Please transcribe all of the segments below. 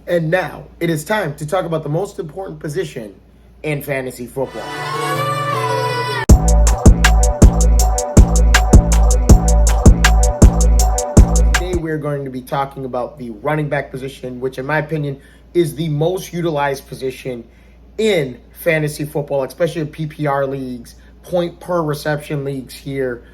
And now it is time to talk about the most important position in fantasy football. Today we're going to be talking about the running back position, which in my opinion is the most utilized position in fantasy football, especially in PPR leagues, point per reception leagues here.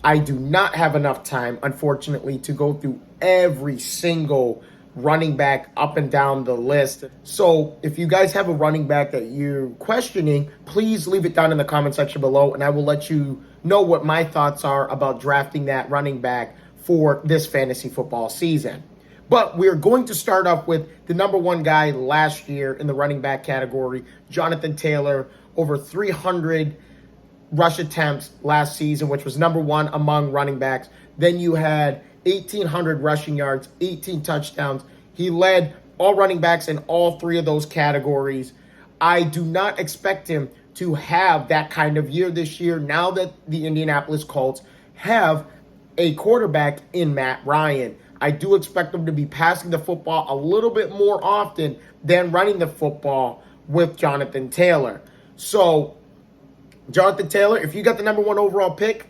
I do not have enough time, unfortunately, to go through every single running back up and down the list. So if you guys have a running back that you're questioning, please leave it down in the comment section below, and I will let you know what my thoughts are about drafting that running back for this fantasy football season. But we're going to start off with the number one guy last year in the running back category, Jonathan Taylor, over 300 rush attempts last season, which was number one among running backs. Then you had 1,800 rushing yards, 18 touchdowns. He led all running backs in all three of those categories. I do not expect him to have that kind of year this year now that the Indianapolis Colts have a quarterback in Matt Ryan. I do expect him to be passing the football a little bit more often than running the football with Jonathan Taylor. So, Jonathan Taylor, if you got the number one overall pick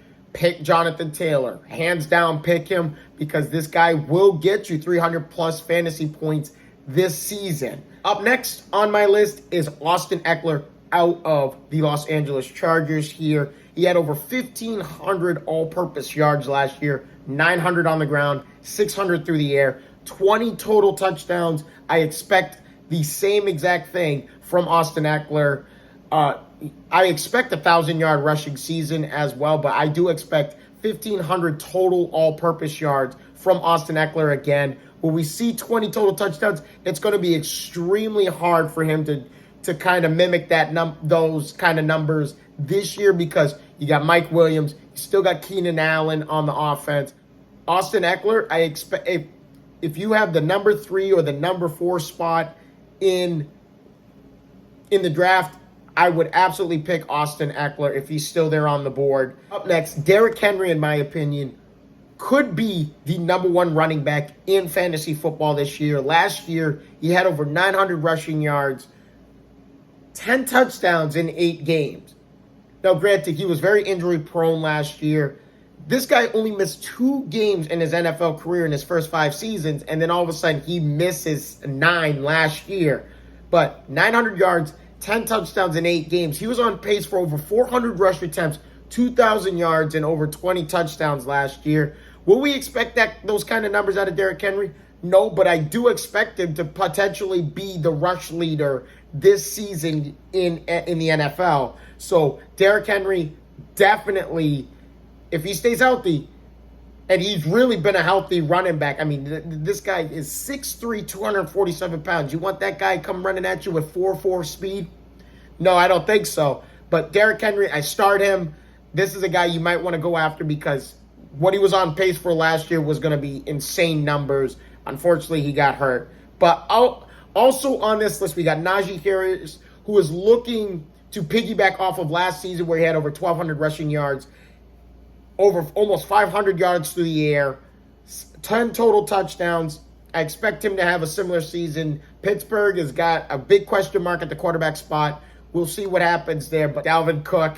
Jonathan Taylor. Hands down, pick him because this guy will get you 300 plus fantasy points this season. Up next on my list is Austin Ekeler out of the Los Angeles Chargers here. He had over 1,500 all-purpose yards last year, 900 on the ground, 600 through the air, 20 total touchdowns. I expect the same exact thing from Austin Ekeler. I expect a 1,000-yard rushing season as well, but I do expect 1,500 total all-purpose yards from Austin Ekeler again. When we see 20 total touchdowns, it's going to be extremely hard for him to kind of mimic those kind of numbers this year because you got Mike Williams, you still got Keenan Allen on the offense. Austin Ekeler, I expect if you have the number 3 or the number 4 spot in the draft, I would absolutely pick Austin Ekeler if he's still there on the board. Up next, Derrick Henry, in my opinion, could be the number one running back in fantasy football this year. Last year, he had over 900 rushing yards, 10 touchdowns in 8 games. Now, granted, he was very injury-prone last year. This guy only missed 2 games in his NFL career in his first 5 seasons, and then all of a sudden, he misses 9 last year. But 900 yards, 10 touchdowns in 8 games. He was on pace for over 400 rush attempts, 2,000 yards, and over 20 touchdowns last year. Will we expect those kind of numbers out of Derrick Henry? No, but I do expect him to potentially be the rush leader this season in the NFL. So Derrick Henry definitely, if he stays healthy, and he's really been a healthy running back. I mean, this guy is 6'3", 247 pounds. You want that guy come running at you with 4.4 speed? No, I don't think so. But Derrick Henry, I start him. This is a guy you might want to go after because what he was on pace for last year was going to be insane numbers. Unfortunately, he got hurt. But also on this list, we got Najee Harris, who is looking to piggyback off of last season where he had over 1,200 rushing yards, over almost 500 yards through the air, 10 total touchdowns. I expect him to have a similar season. Pittsburgh has got a big question mark at the quarterback spot. We'll see what happens there. But Dalvin Cook,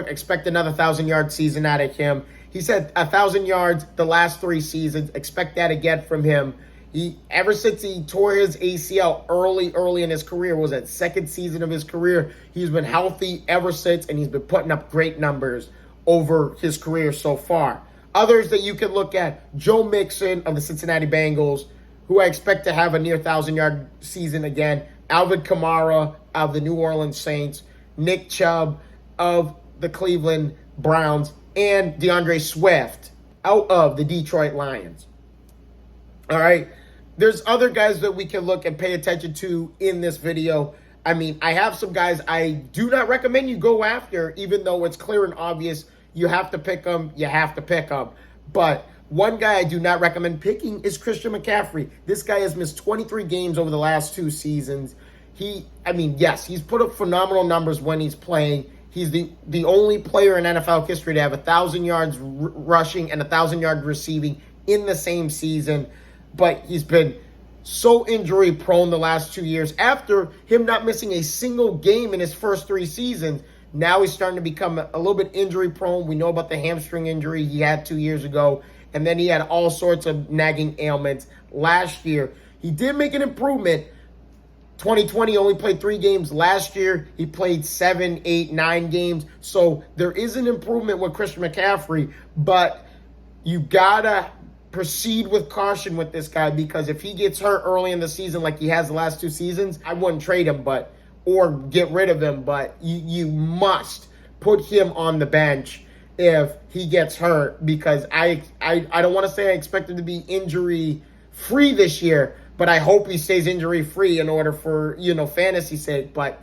expect another 1,000-yard season out of him. He said 1,000 yards the last 3 seasons. Expect that again from him. Ever since he tore his ACL early in his career, was that second season of his career, he's been healthy ever since, and he's been putting up great numbers over his career so far. Others that you can look at, Joe Mixon of the Cincinnati Bengals, who I expect to have a near 1,000-yard season again. Alvin Kamara of the New Orleans Saints. Nick Chubb of the Cleveland Browns. And DeAndre Swift out of the Detroit Lions. All right. There's other guys that we can look and pay attention to in this video. I mean, I have some guys I do not recommend you go after, even though it's clear and obvious you have to pick them. You have to pick them. But one guy I do not recommend picking is Christian McCaffrey. This guy has missed 23 games over the last 2 seasons. Yes, he's put up phenomenal numbers when he's playing. He's the only player in NFL history to have 1,000 yards rushing and 1,000 yards receiving in the same season. But he's been so injury prone the last 2 years. After him not missing a single game in his first 3 seasons, now he's starting to become a little bit injury prone. We know about the hamstring injury he had 2 years ago, and then he had all sorts of nagging ailments last year. He did make an improvement. 2020 only played 3 games. Last year, he played 7, 8, 9 games. So there is an improvement with Christian McCaffrey, but you gotta proceed with caution with this guy, because if he gets hurt early in the season like he has the last 2 seasons, I wouldn't trade him or get rid of him, but you must put him on the bench if he gets hurt, because I don't want to say I expect him to be injury free this year, but I hope he stays injury free in order for, fantasy sake. But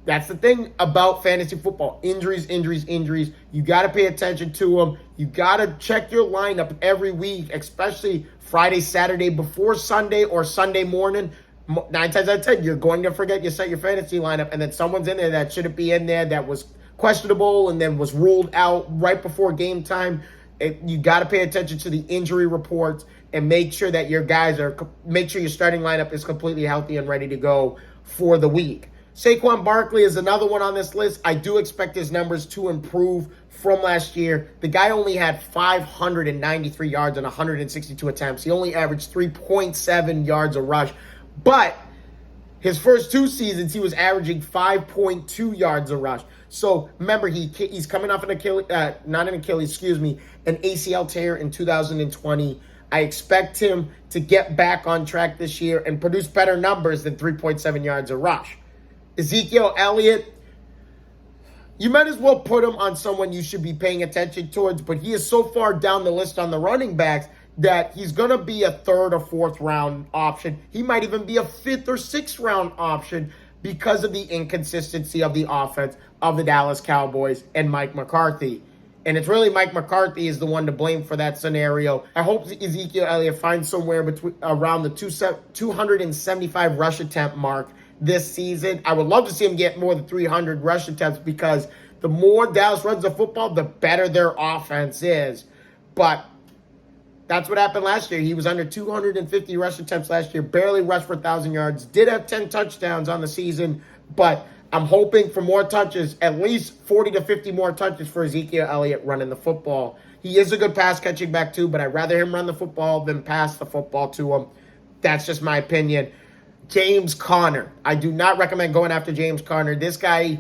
that's the thing about fantasy football. Injuries. You got to pay attention to them. You got to check your lineup every week, especially Friday, Saturday before Sunday or Sunday morning. 9 times out of 10, you're going to forget you set your fantasy lineup, and then someone's in there that shouldn't be in there, that was questionable and then was ruled out right before game time. You got to pay attention to the injury reports and make sure that your starting lineup is completely healthy and ready to go for the week. Saquon Barkley is another one on this list. I do expect his numbers to improve from last year. The guy only had 593 yards on 162 attempts. He only averaged 3.7 yards a rush. But his first 2 seasons, he was averaging 5.2 yards a rush. So remember, he's coming off an ACL tear in 2020. I expect him to get back on track this year and produce better numbers than 3.7 yards a rush. Ezekiel Elliott, you might as well put him on someone you should be paying attention towards, but he is so far down the list on the running backs that he's going to be a 3rd or 4th round option. He might even be a 5th or 6th round option because of the inconsistency of the offense of the Dallas Cowboys and Mike McCarthy. And it's really Mike McCarthy is the one to blame for that scenario. I hope Ezekiel Elliott finds somewhere around the 275 rush attempt mark this season. I would love to see him get more than 300 rush attempts, because the more Dallas runs the football, the better their offense is. But that's what happened last year. He was under 250 rush attempts last year, barely rushed for 1,000 yards, did have 10 touchdowns on the season, but I'm hoping for more touches, at least 40 to 50 more touches for Ezekiel Elliott running the football. He is a good pass-catching back too, but I'd rather him run the football than pass the football to him. That's just my opinion. James Conner. I do not recommend going after James Conner. This guy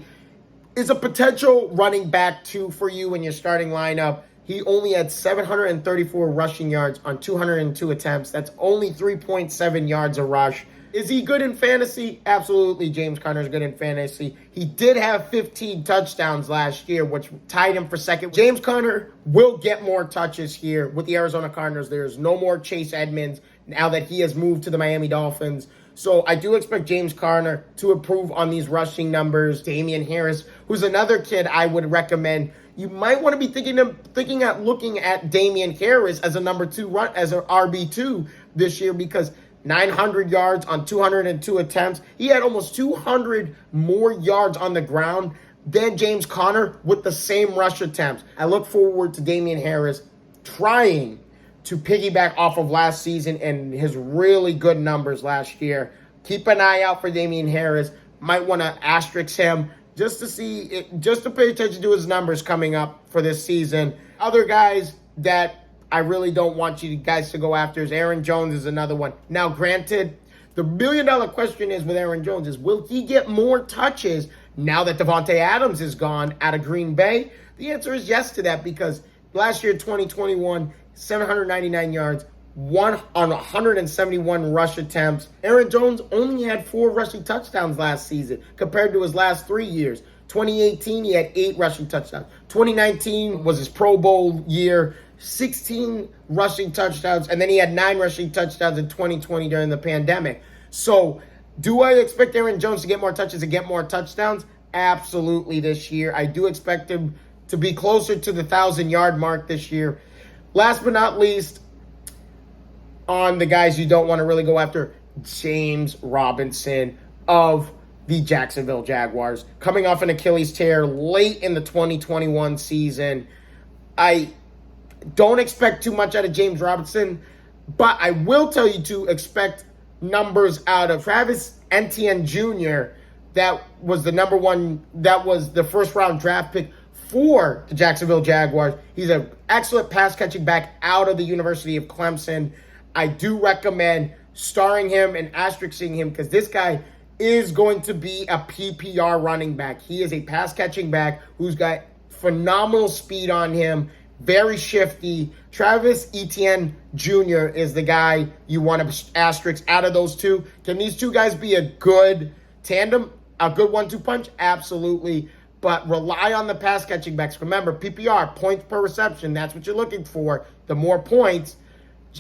is a potential running back too for you in your starting lineup. He only had 734 rushing yards on 202 attempts. That's only 3.7 yards a rush. Is he good in fantasy? Absolutely, James Conner is good in fantasy. He did have 15 touchdowns last year, which tied him for second. James Conner will get more touches here with the Arizona Cardinals. There's no more Chase Edmonds now that he has moved to the Miami Dolphins. So I do expect James Conner to improve on these rushing numbers. Damian Harris, who's another kid I would recommend. You might want to be looking at Damian Harris as a number 2 as an RB2 this year, because 900 yards on 202 attempts. He had almost 200 more yards on the ground than James Conner with the same rush attempts. I look forward to Damian Harris trying to piggyback off of last season and his really good numbers last year. Keep an eye out for Damian Harris. Might want to asterisk him just to pay attention to his numbers coming up for this season. Other guys that I really don't want you guys to go after is Aaron Jones is another one. Now, granted, the million-dollar question is with Aaron Jones is, will he get more touches now that Devontae Adams is gone out of Green Bay? The answer is yes to that, because last year, 2021, 799 yards, on 171 rush attempts. Aaron Jones only had 4 rushing touchdowns last season compared to his last 3 years. 2018, he had 8 rushing touchdowns. 2019 was his Pro Bowl year. 16 rushing touchdowns, and then he had 9 rushing touchdowns in 2020 during the pandemic. So, do I expect Aaron Jones to get more touches and get more touchdowns? Absolutely this year. I do expect him to be closer to the 1,000-yard mark this year. Last but not least, on the guys you don't want to really go after, James Robinson of the Jacksonville Jaguars. Coming off an Achilles tear late in the 2021 season. I don't expect too much out of James Robinson, but I will tell you to expect numbers out of Travis Etienne Jr. That was the first round draft pick for the Jacksonville Jaguars. He's an excellent pass catching back out of the University of Clemson. I do recommend starring him and asterixing him because this guy is going to be a PPR running back. He is a pass catching back who's got phenomenal speed on him, very shifty. Travis Etienne Jr. is the guy you want to asterisk out of those two. Can these two guys be a good tandem, a good 1-2 punch? Absolutely. But rely on the pass catching backs. Remember, PPR, points per reception. That's what you're looking for. The more points.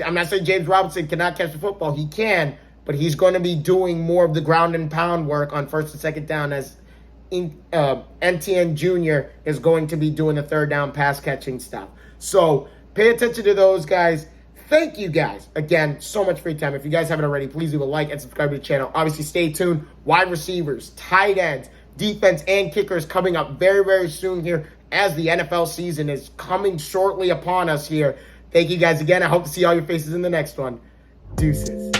I'm not saying James Robinson cannot catch the football. He can, but he's going to be doing more of the ground and pound work on first and second down, as Etienne Jr. is going to be doing the third down pass catching stuff. So pay attention to those guys. Thank you guys, again, so much for your time. If you guys haven't already, please leave a like and subscribe to the channel. Obviously, stay tuned. Wide receivers, tight ends, defense, and kickers coming up very, very soon here as the NFL season is coming shortly upon us here. Thank you guys again. I hope to see all your faces in the next one. Deuces.